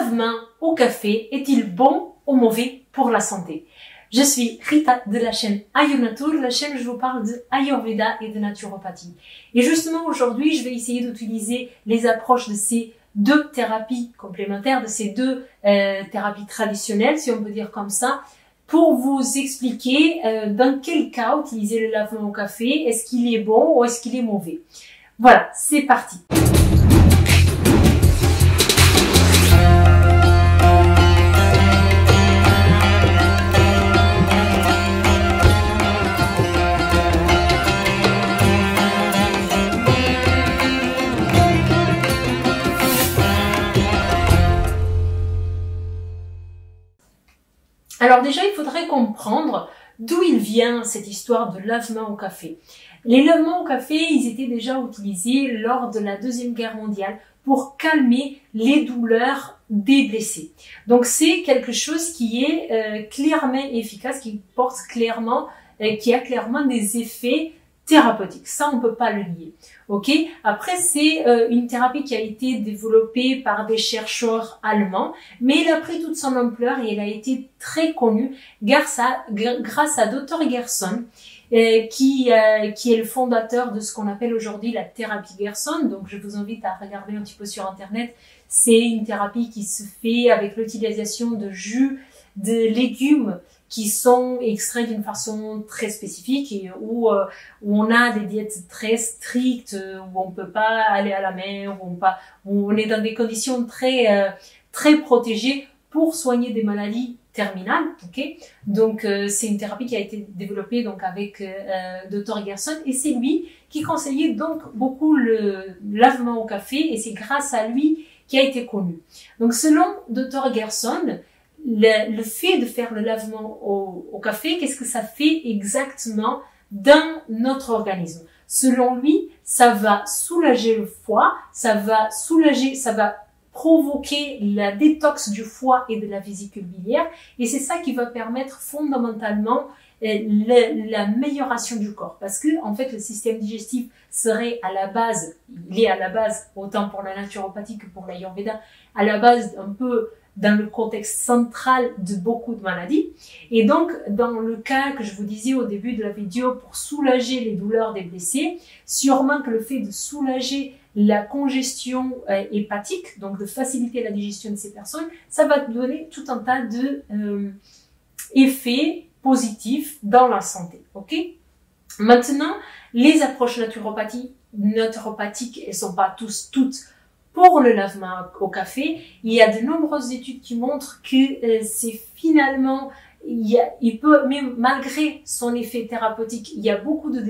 lavement au café est-il bon ou mauvais pour la santé? Je suis Rita de la chaîne Ayurnatur, la chaîne où je vous parle de Ayurveda et de naturopathie. Et justement aujourd'hui, je vais essayer d'utiliser les approches de ces deux thérapies complémentaires, de ces deux thérapies traditionnelles, si on peut dire comme ça, pour vous expliquer dans quel cas utiliser le lavement au café, est-ce qu'il est bon ou est-ce qu'il est mauvais. Voilà, c'est parti. Alors déjà, il faudrait comprendre d'où il vient cette histoire de lavement au café. Les lavements au café, ils étaient déjà utilisés lors de la Deuxième Guerre mondiale pour calmer les douleurs des blessés. Donc c'est quelque chose qui est clairement efficace, qui porte clairement, qui a clairement des effets thérapeutiques. Ça, on peut pas le nier. Ok. Après, c'est une thérapie qui a été développée par des chercheurs allemands, mais elle a pris toute son ampleur et elle a été très connue grâce à Dr. Gerson, qui est le fondateur de ce qu'on appelle aujourd'hui la thérapie Gerson. Donc, je vous invite à regarder un petit peu sur Internet. C'est une thérapie qui se fait avec l'utilisation de jus de légumes qui sont extraits d'une façon très spécifique et où on a des diètes très strictes, où on peut pas aller à la mer, où on est dans des conditions très protégées pour soigner des maladies terminales. Ok, donc c'est une thérapie qui a été développée donc avec Dr. Gerson et c'est lui qui conseillait donc beaucoup le lavement au café et c'est grâce à lui qui a été connu. Donc selon Dr. Gerson, le fait de faire le lavement au café, qu'est-ce que ça fait exactement dans notre organisme? Selon lui, ça va soulager le foie, ça va provoquer la détox du foie et de la vésicule biliaire et c'est ça qui va permettre fondamentalement l'amélioration du corps parce que en fait le système digestif serait à la base, il est à la base autant pour la naturopathie que pour l'Ayurveda, à la base un peu dans le contexte central de beaucoup de maladies. Et donc, dans le cas que je vous disais au début de la vidéo, pour soulager les douleurs des blessés, sûrement que le fait de soulager la congestion hépatique, donc de faciliter la digestion de ces personnes, ça va donner tout un tas de effets positifs dans la santé. Ok? Maintenant, les approches naturopathiques, elles sont pas toutes pour le lavement au café. Il y a de nombreuses études qui montrent que c'est finalement, même malgré son effet thérapeutique, il y a beaucoup de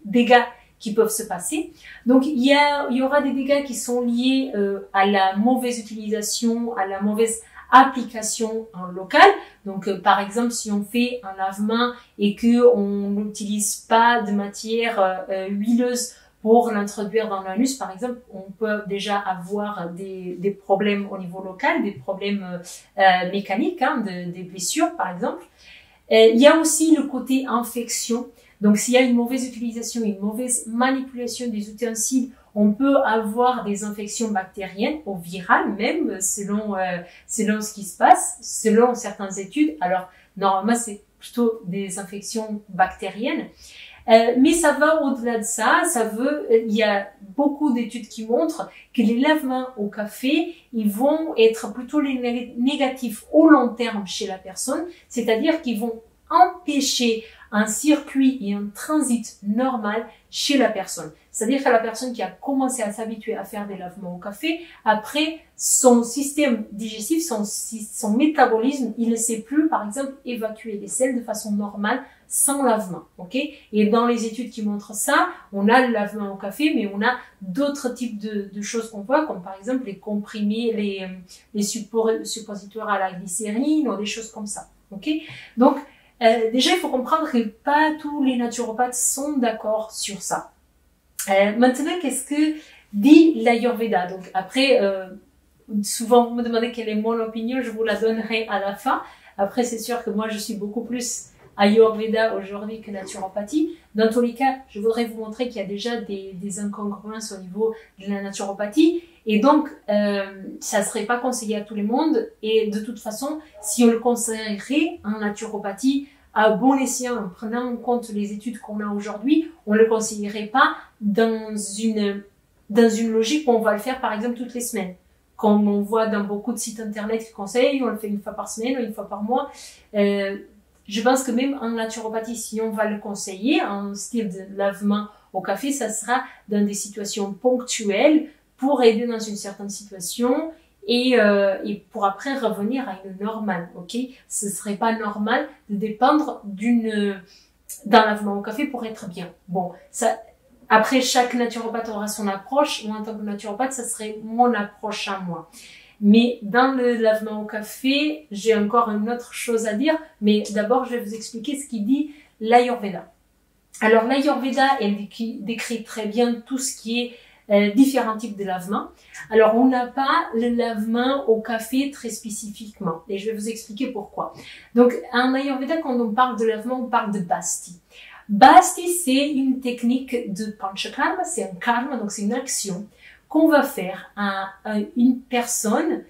dégâts qui peuvent se passer. Donc il y aura des dégâts qui sont liés à la mauvaise utilisation, à la mauvaise application en local. Donc par exemple, si on fait un lavement et que on n'utilise pas de matière huileuse pour l'introduire dans l'anus, par exemple, on peut déjà avoir des problèmes au niveau local, des problèmes mécaniques, hein, des blessures, par exemple. Il y a aussi le côté infection. Donc, s'il y a une mauvaise utilisation, une mauvaise manipulation des ustensiles, on peut avoir des infections bactériennes ou virales, même selon ce qui se passe, selon certaines études. Alors, normalement, c'est plutôt des infections bactériennes. Mais ça va au-delà de ça, il y a beaucoup d'études qui montrent que les lavements au café, ils vont être plutôt les négatifs au long terme chez la personne, c'est-à-dire qu'ils vont empêcher un circuit et un transit normal chez la personne. C'est-à-dire que la personne qui a commencé à s'habituer à faire des lavements au café, après, son système digestif, son métabolisme, il ne sait plus, par exemple, évacuer les selles de façon normale sans lavement, ok? Et dans les études qui montrent ça, on a le lavement au café, mais on a d'autres types de choses qu'on voit, comme par exemple les comprimés, les suppositoires à la glycérine, ou des choses comme ça, ok? Donc, déjà, il faut comprendre que pas tous les naturopathes sont d'accord sur ça. Maintenant, qu'est-ce que dit l'Ayurveda? Donc après, souvent vous me demandez quelle est mon opinion, je vous la donnerai à la fin. Après, c'est sûr que moi, je suis beaucoup plus Ayurveda aujourd'hui que naturopathie. Dans tous les cas, je voudrais vous montrer qu'il y a déjà des incongruences au niveau de la naturopathie. Et donc, ça serait pas conseillé à tout le monde. Et de toute façon, si on le conseillerait en naturopathie, à bon escient, en prenant en compte les études qu'on a aujourd'hui, on le conseillerait pas dans une logique où on va le faire par exemple toutes les semaines. Comme on voit dans beaucoup de sites internet qui conseillent, on le fait une fois par semaine ou une fois par mois. Je pense que même en naturopathie, si on va le conseiller en style de lavement au café, ça sera dans des situations ponctuelles pour aider dans une certaine situation et pour après revenir à une normale, ok? Ce serait pas normal de dépendre d'un lavement au café pour être bien. Bon, ça, après, chaque naturopathe aura son approche. Moi, en tant que naturopathe, ça serait mon approche à moi. Mais dans le lavement au café, j'ai encore une autre chose à dire. Mais d'abord, je vais vous expliquer ce qu'il dit l'Ayurveda. Alors, l'Ayurveda, elle décrit très bien tout ce qui est différents types de lavement. Alors, on n'a pas le lavement au café très spécifiquement. Et je vais vous expliquer pourquoi. Donc, en Ayurveda, quand on parle de lavement, on parle de basti. Basti, c'est une technique de panchakarma, c'est un karma, donc c'est une action qu'on va faire à une personne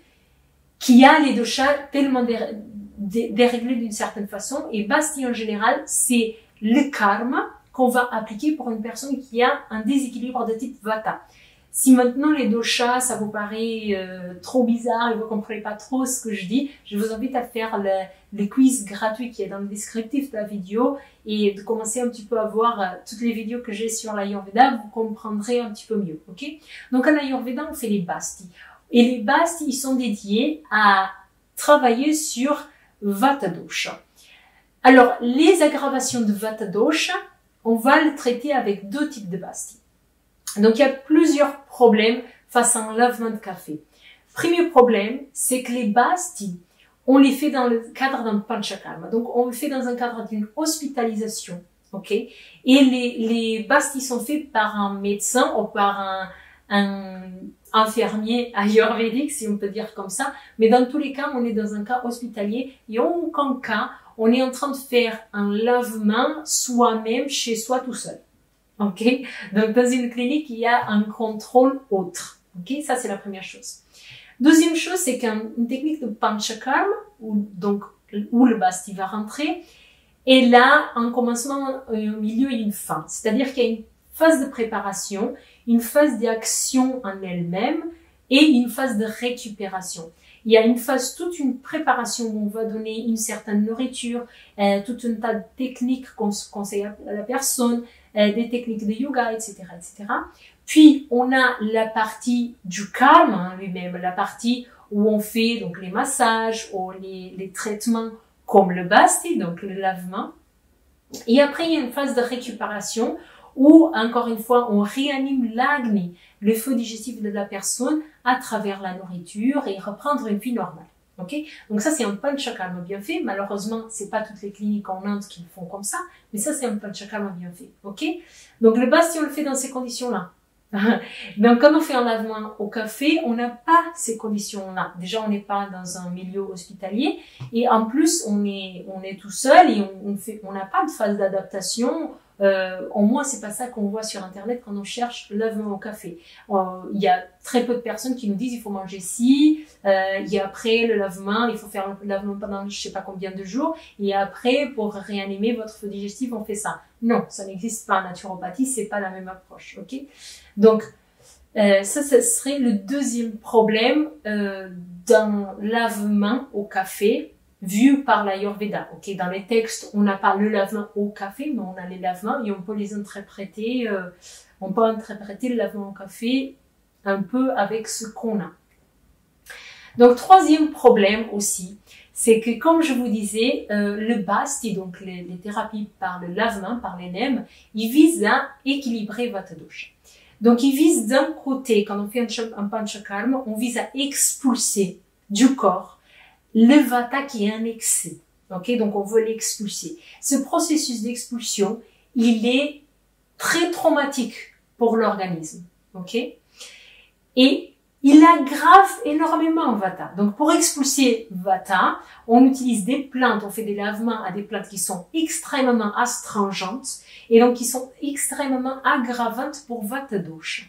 qui a les doshas tellement déréglés d'une certaine façon. Et Basti, en général, c'est le karma qu'on va appliquer pour une personne qui a un déséquilibre de type Vata. Si maintenant les doshas, ça vous paraît trop bizarre et vous comprenez pas trop ce que je dis, je vous invite à faire le quiz gratuit qui est dans le descriptif de la vidéo et de commencer un petit peu à voir toutes les vidéos que j'ai sur l'Ayurveda, vous comprendrez un petit peu mieux, ok? Donc en Ayurveda, on fait les Basti. Et les Basti, ils sont dédiés à travailler sur Vata dosha. Alors, les aggravations de Vata dosha, on va le traiter avec deux types de Basti. Donc, il y a plusieurs problèmes face à un lavement de café. Premier problème, c'est que les Basti, on les fait dans le cadre d'un panchakarma. Donc, on le fait dans un cadre d'une hospitalisation, ok? Et les Basti sont faits par un médecin ou par un infirmier ayurvédique, si on peut dire comme ça. Mais dans tous les cas, on est dans un cas hospitalier et en aucun cas, on est en train de faire un lavement soi-même, chez soi, tout seul. Ok, donc dans une clinique, il y a un contrôle autre. Ok, ça c'est la première chose. Deuxième chose, c'est qu'une technique de panchakarma, où le Basti va rentrer, et là, un commencement, un milieu et une fin. C'est-à-dire qu'il y a une phase de préparation, une phase d'action en elle-même et une phase de récupération. Il y a une phase, toute une préparation où on va donner une certaine nourriture, tout un tas de techniques qu'on conseille à la personne, des techniques de yoga, etc., etc. Puis, on a la partie du karma lui-même, la partie où on fait donc les massages ou les traitements comme le Basti, donc le lavement. Et après, il y a une phase de récupération où, encore une fois, on réanime l'agni, le feu digestif de la personne à travers la nourriture et reprendre une vie normale. Okay? Donc ça, c'est un panchakarma bien fait. Malheureusement, c'est pas toutes les cliniques en Inde qui le font comme ça, mais ça, c'est un panchakarma bien fait. Ok? Donc le Basti, on le fait dans ces conditions-là. Donc quand on fait un lavement au café, on n'a pas ces conditions-là. Déjà, on n'est pas dans un milieu hospitalier et en plus, on est tout seul et on n'a pas de phase d'adaptation. Au moins, c'est pas ça qu'on voit sur Internet quand on cherche lavement au café. Il y a très peu de personnes qui nous disent il faut manger ci, il y a après le lavement, il faut faire le lavement pendant je sais pas combien de jours, et après pour réanimer votre feu digestif, on fait ça. Non, ça n'existe pas en naturopathie, c'est pas la même approche, ok? Donc ça serait le deuxième problème d'un lavement au café vu par l'Ayurveda. Ok, dans les textes, on n'a pas le lavement au café, mais on a les lavements et on peut les interpréter. On peut interpréter le lavement au café un peu avec ce qu'on a. Donc, troisième problème aussi, c'est que comme je vous disais, le Basti, donc les thérapies par le lavement, par les nems, ils visent à équilibrer Vata dosha. Donc, ils visent d'un côté, quand on fait un panchakarma, on vise à expulser du corps le Vata qui est un excès. Ok, donc on veut l'expulser. Ce processus d'expulsion, il est très traumatique pour l'organisme. Ok, et il aggrave énormément Vata. Donc, pour expulser Vata, on utilise des plantes, on fait des lavements à des plantes qui sont extrêmement astringentes et donc qui sont extrêmement aggravantes pour Vata dosha.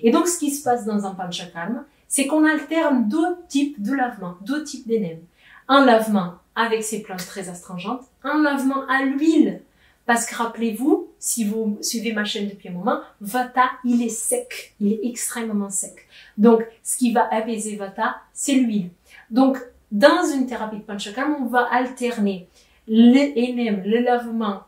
Et donc, ce qui se passe dans un panchakarma, c'est qu'on alterne deux types de lavements, deux types d'énèmes. Un lavement avec ces plantes très astringentes, un lavement à l'huile. Parce que rappelez-vous, si vous suivez ma chaîne depuis un moment, Vata, il est sec, il est extrêmement sec. Donc, ce qui va apaiser Vata, c'est l'huile. Donc, dans une thérapie de panchakarma, on va alterner l'énème, le lavement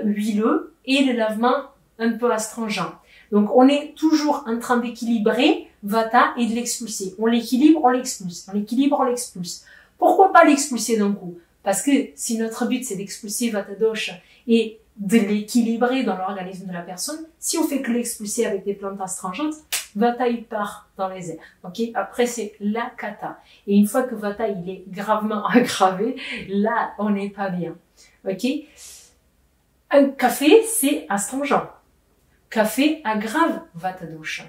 huileux et le lavement un peu astringent. Donc, on est toujours en train d'équilibrer Vata et de l'expulser. On l'équilibre, on l'expulse. On l'équilibre, on l'expulse. Pourquoi pas l'expulser d'un coup? Parce que si notre but c'est d'expulser Vata dosha et de l'équilibrer dans l'organisme de la personne, si on fait que l'expulser avec des plantes astringentes, Vata il part dans les airs. Ok? Après c'est la kata. Et une fois que Vata il est gravement aggravé, là on n'est pas bien. Ok? Un café c'est astringent. Café aggrave Vata dosha.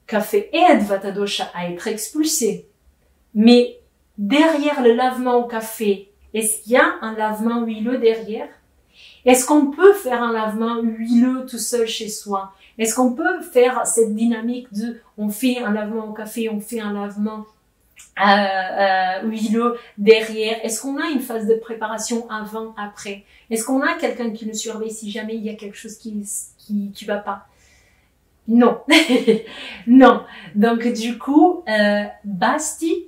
Café aide Vata dosha à être expulsé. Mais derrière le lavement au café, est-ce qu'il y a un lavement huileux derrière? Est-ce qu'on peut faire un lavement huileux tout seul chez soi? Est-ce qu'on peut faire cette dynamique de on fait un lavement au café, on fait un lavement huileux derrière? Est-ce qu'on a une phase de préparation avant, après? Est-ce qu'on a quelqu'un qui nous surveille si jamais il y a quelque chose qui va pas? Non. Non. Donc du coup, basti,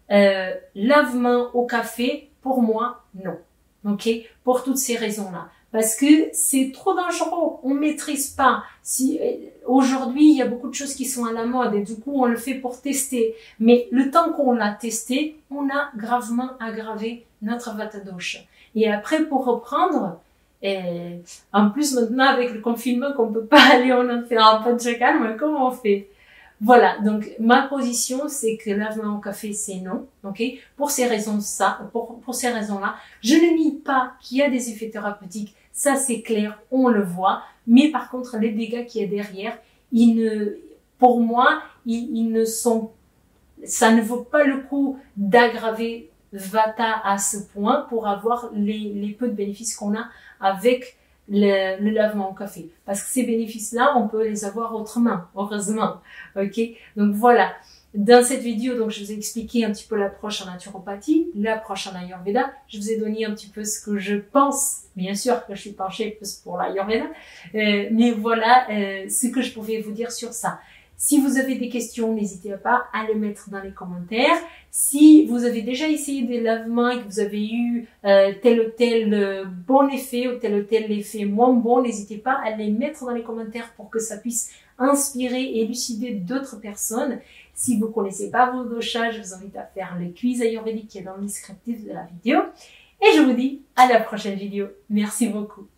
lavement au café, pour moi, non. Ok? Pour toutes ces raisons-là. Parce que c'est trop dangereux, on maîtrise pas. Si aujourd'hui il y a beaucoup de choses qui sont à la mode et du coup on le fait pour tester, mais le temps qu'on l'a testé, on a gravement aggravé notre Vata dosha. Et après pour reprendre, en plus maintenant avec le confinement qu'on peut pas aller en faire un panchakarma, comment on fait? Voilà, donc ma position c'est que lavement au café c'est non, ok? Pour ces raisons pour ces raisons-là, je ne nie pas qu'il y a des effets thérapeutiques, ça c'est clair, on le voit, mais par contre les dégâts qu'il y a derrière, pour moi, ils ne sont, ça ne vaut pas le coup d'aggraver Vata à ce point pour avoir les peu de bénéfices qu'on a avec le lavement au café. Parce que ces bénéfices-là, on peut les avoir autrement, heureusement. Ok? Donc voilà. Dans cette vidéo, donc, je vous ai expliqué un petit peu l'approche en naturopathie, l'approche en Ayurveda. Je vous ai donné un petit peu ce que je pense. Bien sûr que je suis penchée plus pour l'Ayurveda. Mais voilà, ce que je pouvais vous dire sur ça. Si vous avez des questions, n'hésitez pas à les mettre dans les commentaires. Si vous avez déjà essayé des lavements et que vous avez eu tel ou tel bon effet ou tel effet moins bon, n'hésitez pas à les mettre dans les commentaires pour que ça puisse inspirer et élucider d'autres personnes. Si vous ne connaissez pas vos doshas, je vous invite à faire le quiz ayurvédique qui est dans le descriptif de la vidéo. Et je vous dis à la prochaine vidéo. Merci beaucoup.